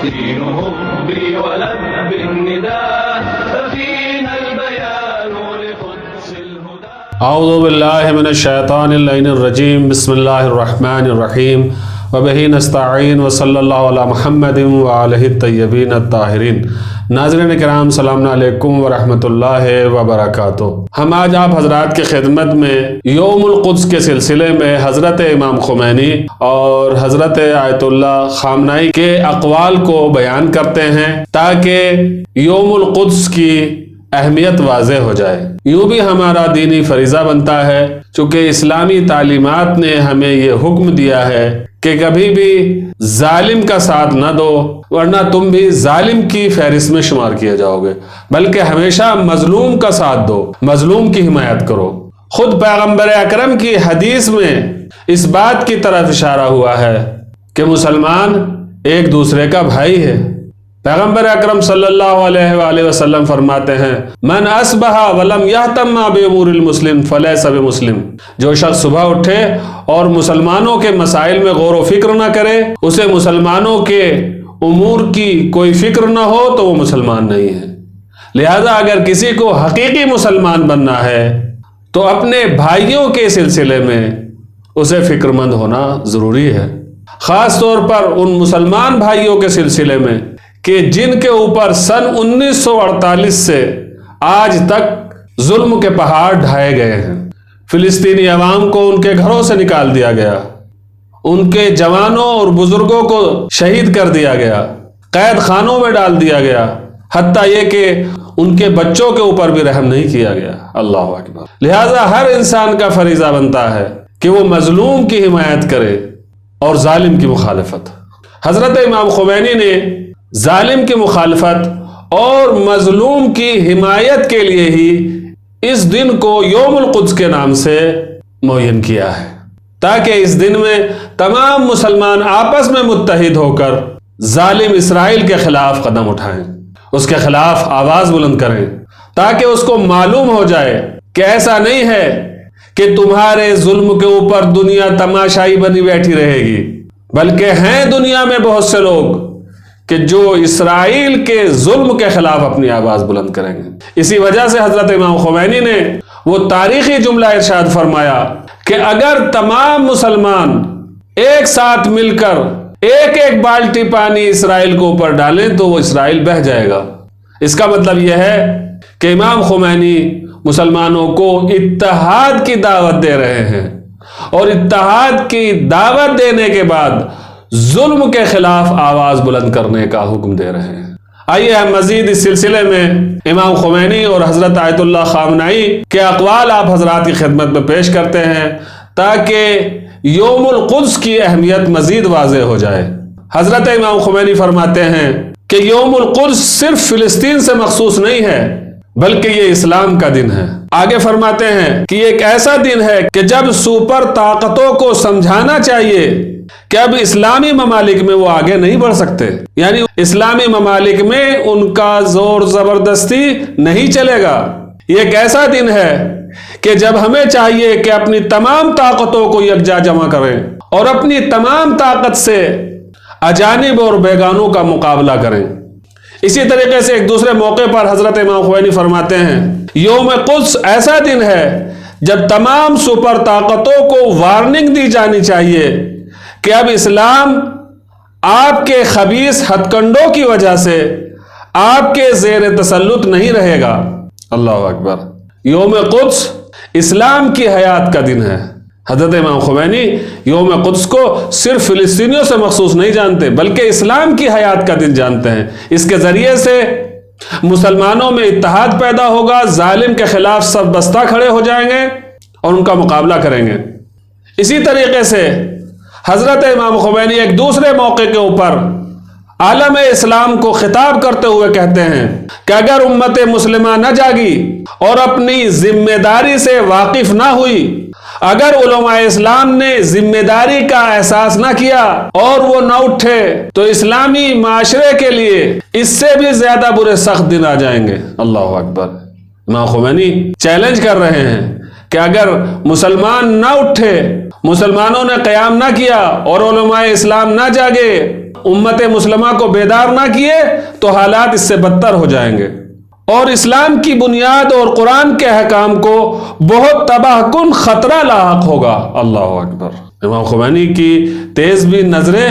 دينهم بي ولب النداء ففينا البيان لقدس الهدى. اعوذ باللہ من الشیطان اللعین الرجیم. بسم اللہ الرحمن الرحیم. وبہ نستعین وصلی اللہ علی محمد وآلہ الطیبین الطاہرین. ناظرین کرام، السلام علیکم ورحمۃ اللہ وبرکاتہ. ہم آج آپ حضرات کی خدمت میں یوم القدس کے سلسلے میں حضرت امام خمینی اور حضرت آیت اللہ خامنہ کے اقوال کو بیان کرتے ہیں تاکہ یوم القدس کی اہمیت واضح ہو جائے. یوں بھی ہمارا دینی فریضہ بنتا ہے، چونکہ اسلامی تعلیمات نے ہمیں یہ حکم دیا ہے کہ کبھی بھی ظالم کا ساتھ نہ دو، ورنہ تم بھی ظالم کی فہرست میں شمار کیے جاؤ گے، بلکہ ہمیشہ مظلوم کا ساتھ دو، مظلوم کی حمایت کرو. خود پیغمبر اکرم کی حدیث میں اس بات کی طرف اشارہ ہوا ہے کہ مسلمان ایک دوسرے کا بھائی ہے. پیغمبر اکرم صلی اللہ علیہ وآلہ وسلم فرماتے ہیں، من اصبح ولم یہتم بامور المسلم فلیس بمسلم. جو شخص صبح اٹھے اور مسلمانوں کے مسائل میں غور و فکر نہ کرے، اسے مسلمانوں کے امور کی کوئی فکر نہ ہو تو وہ مسلمان نہیں ہے. لہذا اگر کسی کو حقیقی مسلمان بننا ہے تو اپنے بھائیوں کے سلسلے میں اسے فکر مند ہونا ضروری ہے، خاص طور پر ان مسلمان بھائیوں کے سلسلے میں کہ جن کے اوپر سن 1948 سے آج تک ظلم کے پہاڑ ڈھائے گئے ہیں. فلسطینی عوام کو ان کے گھروں سے نکال دیا گیا، ان کے جوانوں اور بزرگوں کو شہید کر دیا گیا، قید خانوں میں ڈال دیا گیا، حتیٰ یہ کہ ان کے بچوں کے اوپر بھی رحم نہیں کیا گیا. اللہ اکبر. لہذا ہر انسان کا فریضہ بنتا ہے کہ وہ مظلوم کی حمایت کرے اور ظالم کی مخالفت. حضرت امام خمینی نے ظالم کی مخالفت اور مظلوم کی حمایت کے لیے ہی اس دن کو یوم القدس کے نام سے معین کیا ہے، تاکہ اس دن میں تمام مسلمان آپس میں متحد ہو کر ظالم اسرائیل کے خلاف قدم اٹھائیں، اس کے خلاف آواز بلند کریں، تاکہ اس کو معلوم ہو جائے کہ ایسا نہیں ہے کہ تمہارے ظلم کے اوپر دنیا تماشائی بنی بیٹھی رہے گی، بلکہ ہیں دنیا میں بہت سے لوگ کہ جو اسرائیل کے ظلم کے خلاف اپنی آواز بلند کریں گے. اسی وجہ سے حضرت امام خمینی نے وہ تاریخی جملہ ارشاد فرمایا کہ اگر تمام مسلمان ایک ساتھ مل کر ایک ایک بالٹی پانی اسرائیل کو اوپر ڈالیں تو وہ اسرائیل بہہ جائے گا. اس کا مطلب یہ ہے کہ امام خمینی مسلمانوں کو اتحاد کی دعوت دے رہے ہیں، اور اتحاد کی دعوت دینے کے بعد ظلم کے خلاف آواز بلند کرنے کا حکم دے رہے ہیں. آئیے ہم مزید اس سلسلے میں امام خمینی اور حضرت آیت اللہ خامنہ کے اقوال آپ حضرات کی خدمت میں پیش کرتے ہیں تاکہ یوم القدس کی اہمیت مزید واضح ہو جائے. حضرت امام خمینی فرماتے ہیں کہ یوم القدس صرف فلسطین سے مخصوص نہیں ہے، بلکہ یہ اسلام کا دن ہے. آگے فرماتے ہیں کہ یہ ایک ایسا دن ہے کہ جب سپر طاقتوں کو سمجھانا چاہیے کہ اب اسلامی ممالک میں وہ آگے نہیں بڑھ سکتے، یعنی اسلامی ممالک میں ان کا زور زبردستی نہیں چلے گا. یہ ایک ایسا دن ہے کہ جب ہمیں چاہیے کہ اپنی تمام طاقتوں کو یکجا جمع کریں اور اپنی تمام طاقت سے اجانب اور بیگانوں کا مقابلہ کریں. اسی طریقے سے ایک دوسرے موقع پر حضرت امام خمینی فرماتے ہیں، یوم قدس ایسا دن ہے جب تمام سپر طاقتوں کو وارننگ دی جانی چاہیے کہ اب اسلام آپ کے خبیث ہتھ کنڈوں کی وجہ سے آپ کے زیر تسلط نہیں رہے گا. اللہ اکبر. یوم قدس اسلام کی حیات کا دن ہے. حضرت امام خمینی یوم قدس کو صرف فلسطینیوں سے مخصوص نہیں جانتے، بلکہ اسلام کی حیات کا دن جانتے ہیں. اس کے ذریعے سے مسلمانوں میں اتحاد پیدا ہوگا، ظالم کے خلاف سب بستہ کھڑے ہو جائیں گے اور ان کا مقابلہ کریں گے. اسی طریقے سے حضرت امام خمینی ایک دوسرے موقع کے اوپر عالم اسلام کو خطاب کرتے ہوئے کہتے ہیں کہ اگر امت مسلمہ نہ جاگی اور اپنی ذمہ داری سے واقف نہ ہوئی، اگر علماء اسلام نے ذمہ داری کا احساس نہ کیا اور وہ نہ اٹھے، تو اسلامی معاشرے کے لیے اس سے بھی زیادہ برے سخت دن آ جائیں گے. اللہ اکبر. امام خمینی چیلنج کر رہے ہیں کہ اگر مسلمان نہ اٹھے، مسلمانوں نے قیام نہ کیا اور علماء اسلام نہ جاگے، امت مسلمہ کو بیدار نہ کیے تو حالات اس سے بدتر ہو جائیں گے، اور اسلام کی بنیاد اور قرآن کے احکام کو بہت تباہ کن خطرہ لاحق ہوگا۔ اللہ اکبر۔ امام خمینی کی تیز بھی نظریں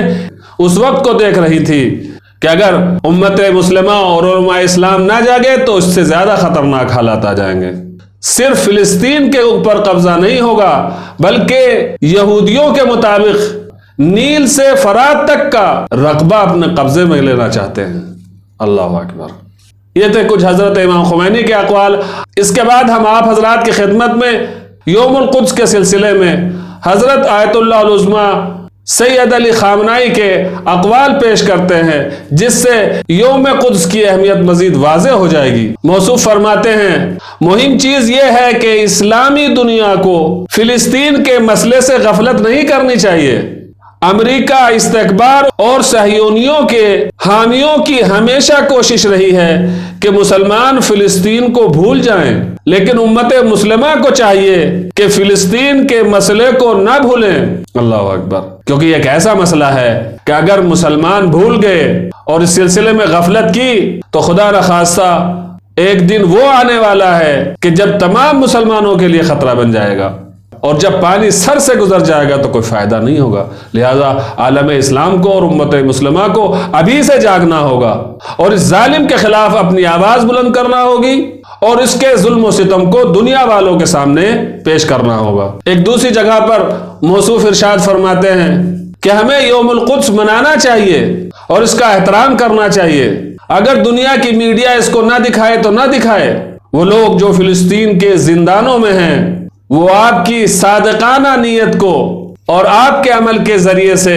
اس وقت کو دیکھ رہی تھی کہ اگر امت مسلمہ اور علماء اسلام نہ جاگے تو اس سے زیادہ خطرناک حالات آ جائیں گے۔ صرف فلسطین کے اوپر قبضہ نہیں ہوگا بلکہ یہودیوں کے مطابق نیل سے فرات تک کا رقبہ اپنے قبضے میں لینا چاہتے ہیں۔ اللہ اکبر۔ یہ تھے کچھ حضرت امام خمینی کے اقوال۔ اس کے بعد ہم آپ حضرات کی خدمت میں یوم القدس کے سلسلے میں حضرت آیت اللہ العظمیٰ سید علی خامنہ کے اقوال پیش کرتے ہیں، جس سے یوم قدس کی اہمیت مزید واضح ہو جائے گی۔ موصوف فرماتے ہیں، مہم چیز یہ ہے کہ اسلامی دنیا کو فلسطین کے مسئلے سے غفلت نہیں کرنی چاہیے۔ امریکہ استکبار اور صہیونیوں کے حامیوں کی ہمیشہ کوشش رہی ہے کہ مسلمان فلسطین کو بھول جائیں، لیکن امت مسلمہ کو چاہیے کہ فلسطین کے مسئلے کو نہ بھولیں۔ اللہ اکبر۔ کیونکہ یہ ایک ایسا مسئلہ ہے کہ اگر مسلمان بھول گئے اور اس سلسلے میں غفلت کی تو خدا نخواستہ ایک دن وہ آنے والا ہے کہ جب تمام مسلمانوں کے لیے خطرہ بن جائے گا، اور جب پانی سر سے گزر جائے گا تو کوئی فائدہ نہیں ہوگا۔ لہذا عالم اسلام کو اور امت مسلمہ کو ابھی سے جاگنا ہوگا اور اس ظالم کے خلاف اپنی آواز بلند کرنا ہوگی اور اس کے ظلم و ستم کو دنیا والوں کے سامنے پیش کرنا ہوگا۔ ایک دوسری جگہ پر موصوف ارشاد فرماتے ہیں کہ ہمیں یوم القدس منانا چاہیے اور اس کا احترام کرنا چاہیے۔ اگر دنیا کی میڈیا اس کو نہ دکھائے تو نہ دکھائے، وہ لوگ جو فلسطین کے زندانوں میں ہیں وہ آپ کی صادقانہ نیت کو اور آپ کے عمل کے ذریعے سے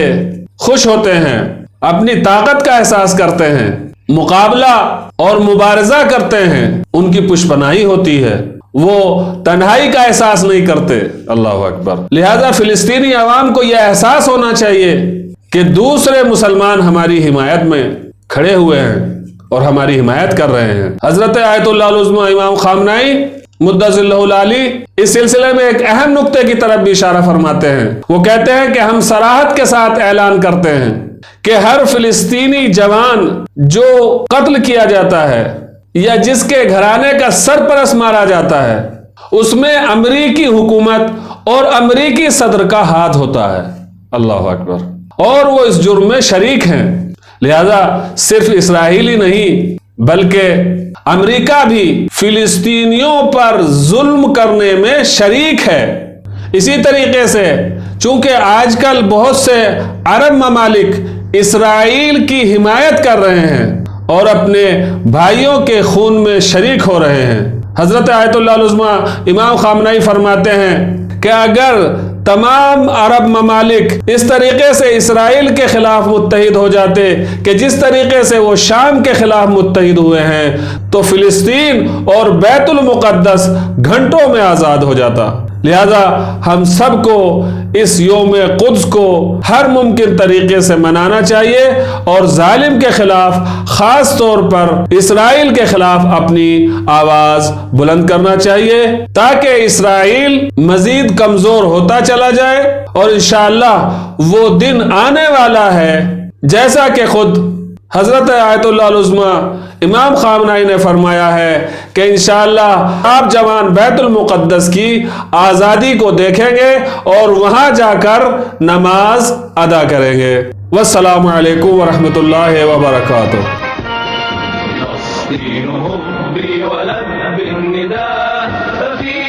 خوش ہوتے ہیں، اپنی طاقت کا احساس کرتے ہیں، مقابلہ اور مبارزہ کرتے ہیں، ان کی پشپناہی ہوتی ہے، وہ تنہائی کا احساس نہیں کرتے۔ اللہ اکبر۔ لہذا فلسطینی عوام کو یہ احساس ہونا چاہیے کہ دوسرے مسلمان ہماری حمایت میں کھڑے ہوئے ہیں اور ہماری حمایت کر رہے ہیں۔ حضرت آیت اللہ العظمیٰ امام خامنہ مدظ اللہ العالی اس سلسلے میں ایک اہم نقطے کی طرف بھی اشارہ فرماتے ہیں۔ وہ کہتے ہیں کہ ہم صراحت کے ساتھ اعلان کرتے ہیں کہ ہر فلسطینی جوان جو قتل کیا جاتا ہے یا جس کے گھرانے کا سرپرست مارا جاتا ہے، اس میں امریکی حکومت اور امریکی صدر کا ہاتھ ہوتا ہے۔ اللہ اکبر۔ اور وہ اس جرم میں شریک ہیں۔ لہذا صرف اسرائیلی نہیں بلکہ امریکہ بھی فلسطینیوں پر ظلم کرنے میں شریک ہے۔ اسی طریقے سے چونکہ آج کل بہت سے عرب ممالک اسرائیل کی حمایت کر رہے ہیں اور اپنے بھائیوں کے خون میں شریک ہو رہے ہیں، حضرت آیت اللہ العظمیٰ امام خامنہ فرماتے ہیں کہ اگر تمام عرب ممالک اس طریقے سے اسرائیل کے خلاف متحد ہو جاتے کہ جس طریقے سے وہ شام کے خلاف متحد ہوئے ہیں تو فلسطین اور بیت المقدس گھنٹوں میں آزاد ہو جاتا۔ لہذا ہم سب کو اس یوم قدس کو ہر ممکن طریقے سے منانا چاہیے اور ظالم کے خلاف خاص طور پر اسرائیل کے خلاف اپنی آواز بلند کرنا چاہیے تاکہ اسرائیل مزید کمزور ہوتا چلا جائے، اور انشاءاللہ وہ دن آنے والا ہے جیسا کہ خود حضرت آیت اللہ العظمیٰ امام خامنہ نے فرمایا ہے کہ انشاءاللہ آپ جوان بیت المقدس کی آزادی کو دیکھیں گے اور وہاں جا کر نماز ادا کریں گے۔ والسلام علیکم ورحمۃ اللہ وبرکاتہ۔ فلسطين هبي ولب النداء ففي